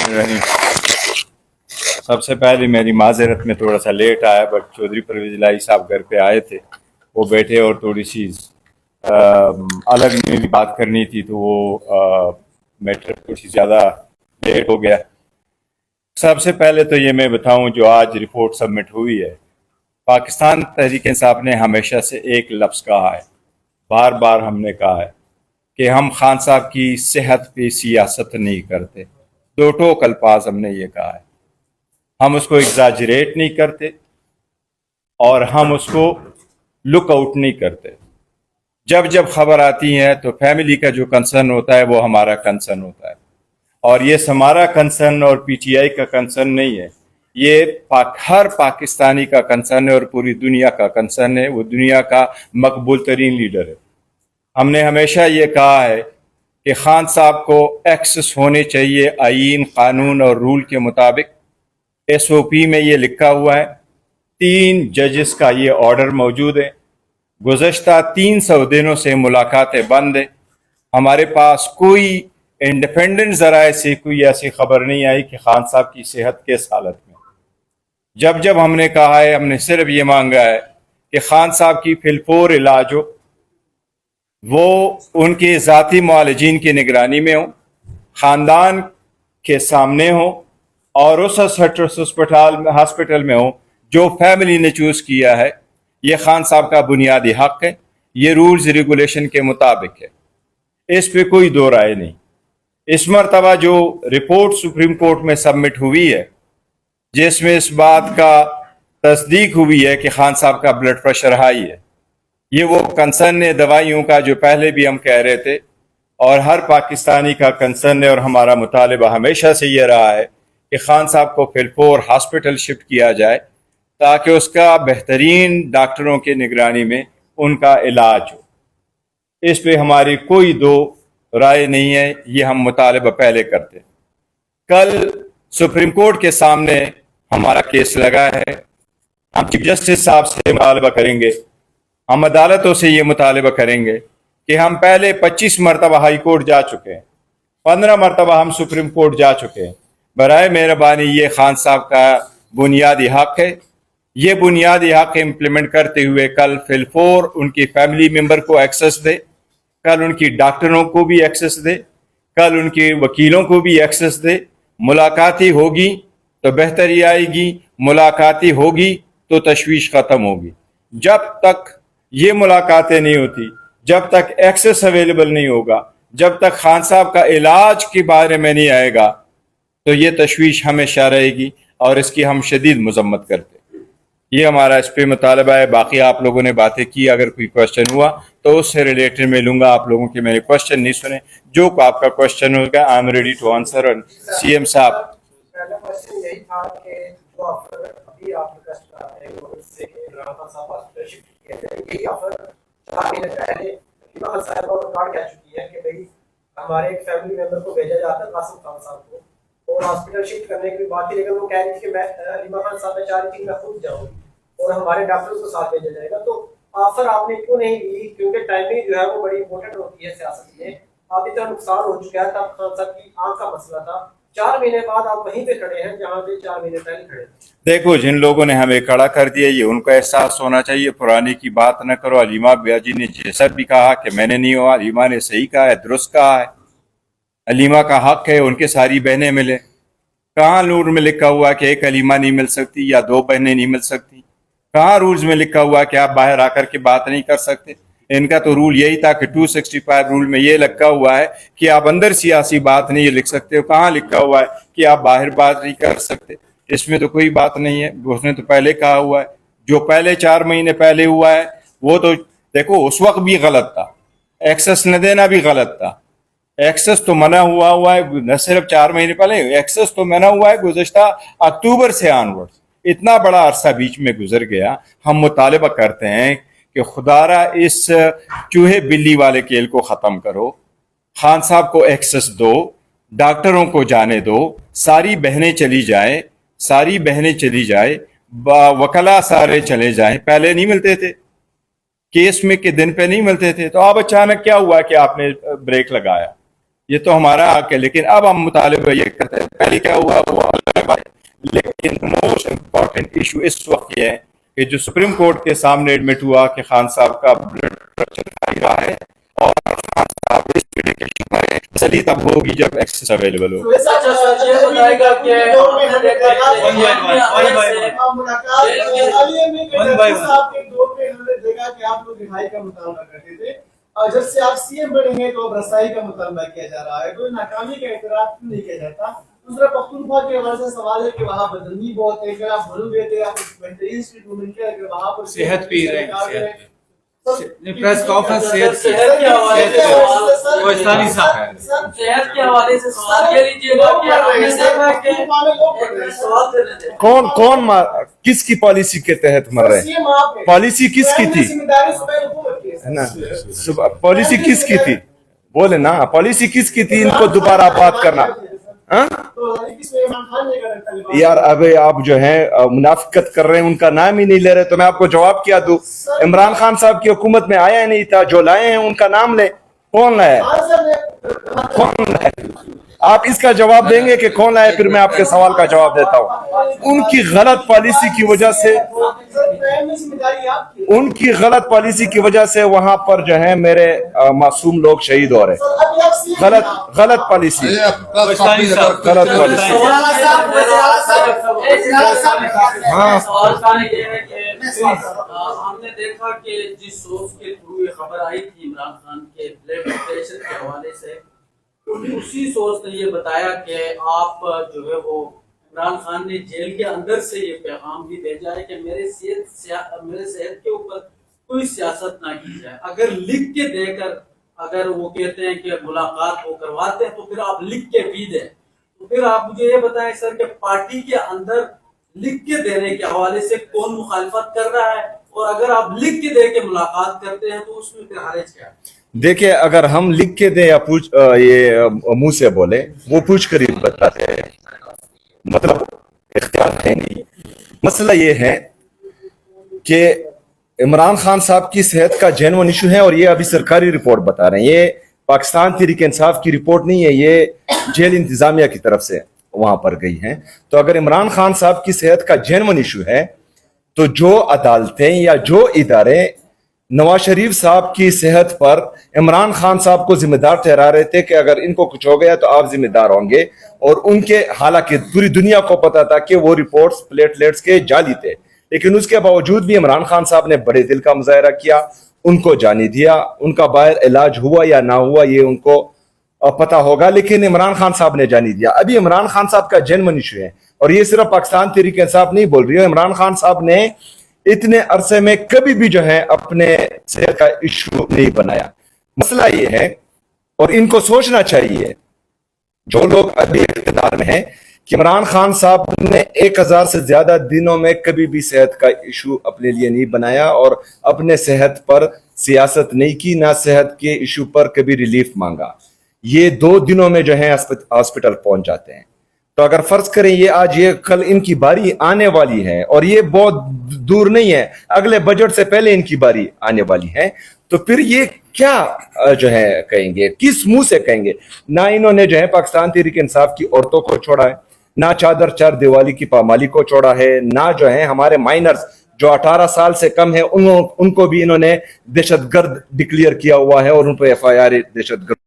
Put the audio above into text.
बिस्मिल्लाहिर्रहमानिर्रहीम। सबसे पहले मेरी माजरत में थोड़ा सा लेट आया, बट चौधरी परवेज़ इलाही साहब घर पे आए थे, वो बैठे और थोड़ी सी अलग मेरी बात करनी थी, तो वो मैटर थोड़ी सी ज़्यादा लेट हो गया। सबसे पहले तो ये मैं बताऊं, जो आज रिपोर्ट सबमिट हुई है, पाकिस्तान तहरीक इंसाफ ने हमेशा से एक लफ्ज़ कहा है, बार बार हमने कहा है कि हम खान साहब की सेहत पे सियासत नहीं करते। दो टोक अल्फाज हमने ये कहा है, हम उसको एग्जाजरेट नहीं करते और हम उसको लुक आउट नहीं करते। जब जब खबर आती है तो फैमिली का जो कंसर्न होता है वो हमारा कंसर्न होता है, और ये हमारा कंसर्न और पीटीआई का कंसर्न नहीं है, ये हर पाकिस्तानी का कंसर्न है और पूरी दुनिया का कंसर्न है। वो दुनिया का मकबूल तरीन लीडर है। हमने हमेशा ये कहा है कि खान साहब को एक्सेस होने चाहिए आईन, कानून और रूल के मुताबिक। एसओपी में ये लिखा हुआ है, 3 जजेस का ये ऑर्डर मौजूद है। गुज़श्ता 300 दिनों से मुलाकातें बंद है। हमारे पास कोई इंडिपेंडेंट ज़राए से कोई ऐसी खबर नहीं आई कि खान साहब की सेहत किस हालत में। जब जब हमने कहा है, हमने सिर्फ ये मांगा है कि खान साहब की फिलपोर इलाज हो, वो उनके ज़ाती मुआलिजीन की निगरानी में हो, ख़ानदान के सामने हो और उस हॉस्पिटल में हो जो फैमिली ने चूज़ किया है। ये खान साहब का बुनियादी हक है, ये रूल्स रेगुलेशन के मुताबिक है, इस पे कोई दो राय नहीं। इस मरतबा जो रिपोर्ट सुप्रीम कोर्ट में सबमिट हुई है, जिसमें इस बात का तस्दीक हुई है कि खान साहब का ब्लड प्रेशर हाई है, ये वो कंसर्न है दवाइयों का जो पहले भी हम कह रहे थे और हर पाकिस्तानी का कंसर्न है। और हमारा मुतालिबा हमेशा से ये रहा है कि खान साहब को फिलपोर हॉस्पिटल शिफ्ट किया जाए ताकि उसका बेहतरीन डॉक्टरों की निगरानी में उनका इलाज हो। इस पे हमारी कोई दो राय नहीं है, ये हम मुतालिबा पहले करते। कल सुप्रीम कोर्ट के सामने हमारा केस लगा है, हम चीफ जस्टिस साहब से मुतालिबा करेंगे, हम अदालतों से ये मुतालिबा करेंगे कि हम पहले 25 मरतबा हाई कोर्ट जा चुके हैं, 15 मरतबा हम सुप्रीम कोर्ट जा चुके हैं। बराए मेहरबानी ये खान साहब का बुनियादी हक है, ये बुनियादी हक इम्प्लीमेंट करते हुए कल फिलपोर उनकी फैमिली मेंबर को एक्सेस दे, कल उनकी डॉक्टरों को भी एक्सेस दे, कल उनके वकीलों को भी एक्सेस दे। मुलाकाती होगी तो बेहतरी आएगी, मुलाकाती होगी तो तशवीश ख़त्म होगी। जब तक ये मुलाकातें नहीं होती, जब तक एक्सेस अवेलेबल नहीं होगा, जब तक खान साहब का इलाज के बारे में नहीं आएगा, तो ये तशवीश हमेशा रहेगी और इसकी हम शदीद मजम्मत करते हैं। ये हमारा इस पे मुतालबा है। बाकी आप लोगों ने बातें की, अगर कोई क्वेश्चन हुआ तो उससे रिलेटेड मैं लूँगा। आप लोगों के मैंने क्वेश्चन नहीं सुने, जो आपका क्वेश्चन होगा I am ready to answer. और सीएम साहब, पहला क्वेश्चन यही था कि जो ऑफर अभी आप रिक्वेस्ट कर रहे हैं उससे इमरान खान साहब हॉस्पिटल शिफ्ट किए थे, यही ऑफर 4 महीने पहले इमरान खान साहब को रिकॉर्ड कर चुकी है कि भाई हमारे एक फैमिली मेंबर को भेजा जाता है कासिम खान साहब को, और हॉस्पिटल शिफ्ट करने की बात थी, लेकिन वो कह रही थी कि मैं इमरान खान साहब ने 4 दिन में खुद जाऊंगी और हमारे डॉक्टरों को साथ भेजा जाएगा। तो ऑफर आपने क्यों नहीं ली? क्योंकि टाइमिंग जो है वो बड़ी इंपॉर्टेंट होती है सियासत में। अभी तो नुकसान हो चुका है, तब खान साहब की आंख का मसला था, 4 महीने बाद आप वहीं पे खड़े हैं जहां पे 4 महीने पहले खड़े थे। देखो, जिन लोगों ने हमें खड़ा कर दिया, ये उनको एहसास होना चाहिए। पुराने की बात न करो। अलीमा बियाजी ने जैसा भी कहा कि मैंने नहीं हुआ, अलीमा ने सही कहा है, दुरुस्त कहा है। अलीमा का हक है, उनके सारी बहनें मिले। कहाँ नूर में लिखा हुआ कि एक अलीमा नहीं मिल सकती या 2 बहनें नहीं मिल सकती? कहाँ रूल्स में लिखा हुआ कि आप बाहर आकर के बात नहीं कर सकते? इनका तो रूल यही था कि 265 रूल में ये लिखा हुआ है कि आप अंदर सियासी बात नहीं लिख सकते हो। कहाँ लिखा हुआ है कि आप बाहर बात नहीं कर सकते? इसमें तो कोई बात नहीं है। उसने तो पहले कहा हुआ है, जो पहले 4 महीने पहले हुआ है वो तो देखो उस वक्त भी गलत था, एक्सेस न देना भी गलत था। एक्सेस तो मना हुआ है, न सिर्फ 4 महीने पहले, एक्सेस तो मना हुआ है गुज़श्ता अक्टूबर से ऑनवर्ड्स। इतना बड़ा अरसा बीच में गुजर गया। हम मुतालिबा करते हैं कि खुदारा इस चूहे बिल्ली वाले खेल को ख़त्म करो, खान साहब को एक्सेस दो, डॉक्टरों को जाने दो, सारी बहनें चली जाए, सारी बहनें चली जाए, वकला सारे चले जाएं। पहले नहीं मिलते थे, केस में के दिन पे नहीं मिलते थे, तो अब अचानक क्या हुआ कि आपने ब्रेक लगाया? یہ تو ہمارا حق ہے، لیکن اب ہم مطالبہ یہ کرتے ہیں. پہلے کیا ہوا وہ الگ بات ہے، لیکن موسٹ امپورٹنٹ ایشو اس وقت یہ ہے کہ جو سپریم کورٹ کے سامنے ایڈمٹ ہوا کہ خان صاحب کا بلڈ پریشر ہائی رہا ہے اور خان صاحب اس میڈیکیشن پر تسلی تب ہوگی جب ایکسس اویلیبل ہو. جب سے آپ سی ایم بنے ہیں تو اب رسائی کا مطالبہ کیا جا رہا ہے، تو ناکامی کا اعتراف نہیں کیا جاتا. دوسرا پختونخوا کے حوالے سے سوال ہے کہ وہاں بدنی بہت ہے، اگر آپ بھرو گئے تھے آپ مینٹیننس ٹریٹمنٹ کے اگر وہاں پر صحت پی رہے ہیں پریس کانفرنس صحت کے حوالے سے کوہستانی صاحب صحت کے حوالے سے سوال کہہ لیجیے گا کہ ہم نے دیکھا کہ سوال کرنے دیں. کون کس کی پالیسی کے تحت مر رہے ہیں؟ پالیسی کس کی تھی ہے نا؟ پالیسی کس کی تھی بولے نا، پالیسی کس کی تھی ان کو دوبارہ بات کرنا؟ یار اب آپ جو ہیں منافقت کر رہے ہیں، ان کا نام ہی نہیں لے رہے، تو میں آپ کو جواب کیا دوں؟ عمران خان صاحب کی حکومت میں آیا ہی نہیں تھا، جو لائے ہیں ان کا نام لیں. کون لائے؟ کون لائے؟ آپ اس کا جواب دیں گے کہ کون لائے؟ پھر میں آپ کے سوال کا جواب دیتا ہوں. ان کی غلط پالیسی کی وجہ سے وہاں پر جو ہے میرے معصوم لوگ شہید ہو رہے ہیں. غلط پالیسی. غلط پالیسی. ہم نے دیکھا کہ جس سورس کے تھرو یہ خبر آئی تھی عمران خان کے بلڈ پریشر کے حوالے سے، اسی سورس نے یہ بتایا کہ آپ جو ہے وہ عمران خان نے جیل کے اندر سے یہ پیغام بھی بھیجا ہے کہ میرے صحت کے اوپر کوئی سیاست نہ کی جائے. اگر لکھ کے دے کر اگر وہ کہتے ہیں کہ ملاقات وہ کرواتے ہیں تو پھر آپ لکھ کے بھی دیں. تو پھر آپ مجھے یہ بتائیں سر کہ پارٹی کے اندر لکھ کے دینے کے حوالے سے کون مخالفت کر رہا ہے، اور اگر آپ لکھ کے دے کے ملاقات کرتے ہیں تو اس میں پھر حرج کیا ہے؟ دیکھیں اگر ہم لکھ کے دیں یا یہ منہ سے بولے، وہ پوچھ کر ہی بتاتے ہیں، مطلب اختیار ہے نہیں. مسئلہ یہ ہے کہ عمران خان صاحب کی صحت کا جینوئن ایشو ہے، اور یہ ابھی سرکاری رپورٹ بتا رہے ہیں، یہ پاکستان تحریک انصاف کی رپورٹ نہیں ہے، یہ جیل انتظامیہ کی طرف سے وہاں پر گئی ہیں. تو اگر عمران خان صاحب کی صحت کا جینوئن ایشو ہے تو جو عدالتیں یا جو ادارے نواز شریف صاحب کی صحت پر عمران خان صاحب کو ذمہ دار ٹھہرا رہے تھے کہ اگر ان کو کچھ ہو گیا تو آپ ذمہ دار ہوں گے، اور ان کے حالانکہ پوری دنیا کو پتا تھا کہ وہ رپورٹس پلیٹلیٹس کے جعلی تھے، لیکن اس کے باوجود بھی عمران خان صاحب نے بڑے دل کا مظاہرہ کیا، ان کو جانے دیا. ان کا باہر علاج ہوا یا نہ ہوا یہ ان کو پتا ہوگا، لیکن عمران خان صاحب نے جانے دیا. ابھی عمران خان صاحب کا جینوئن ایشو ہے، اور یہ صرف پاکستان تحریک انصاف نہیں بول رہی ہے، عمران خان صاحب نے اتنے عرصے میں کبھی بھی جو ہے اپنے صحت کا ایشو نہیں بنایا. مسئلہ یہ ہے، اور ان کو سوچنا چاہیے جو لوگ ابھی اقتدار میں ہیں، کہ عمران خان صاحب نے 1000 سے زیادہ دنوں میں کبھی بھی صحت کا ایشو اپنے لیے نہیں بنایا، اور اپنے صحت پر سیاست نہیں کی، نہ صحت کے ایشو پر کبھی ریلیف مانگا. یہ 2 دنوں میں جو ہے ہاسپٹل پہنچ جاتے ہیں. تو اگر فرض کریں یہ آج یہ کل ان کی باری آنے والی ہے، اور یہ بہت دور نہیں ہے، اگلے بجٹ سے پہلے ان کی باری آنے والی ہے، تو پھر یہ کیا جو ہے کہیں گے، کس منہ سے کہیں گے؟ نہ انہوں نے جو ہے پاکستان تحریک انصاف کی عورتوں کو چھوڑا ہے، نہ چادر چار دیوالی کی پامالی کو چھوڑا ہے، نہ جو ہے ہمارے مائنرز جو 18 سال سے کم ہے ان کو بھی انہوں نے دہشت گرد ڈکلیئر کیا ہوا ہے، اور ان پہ FIR دہشت گرد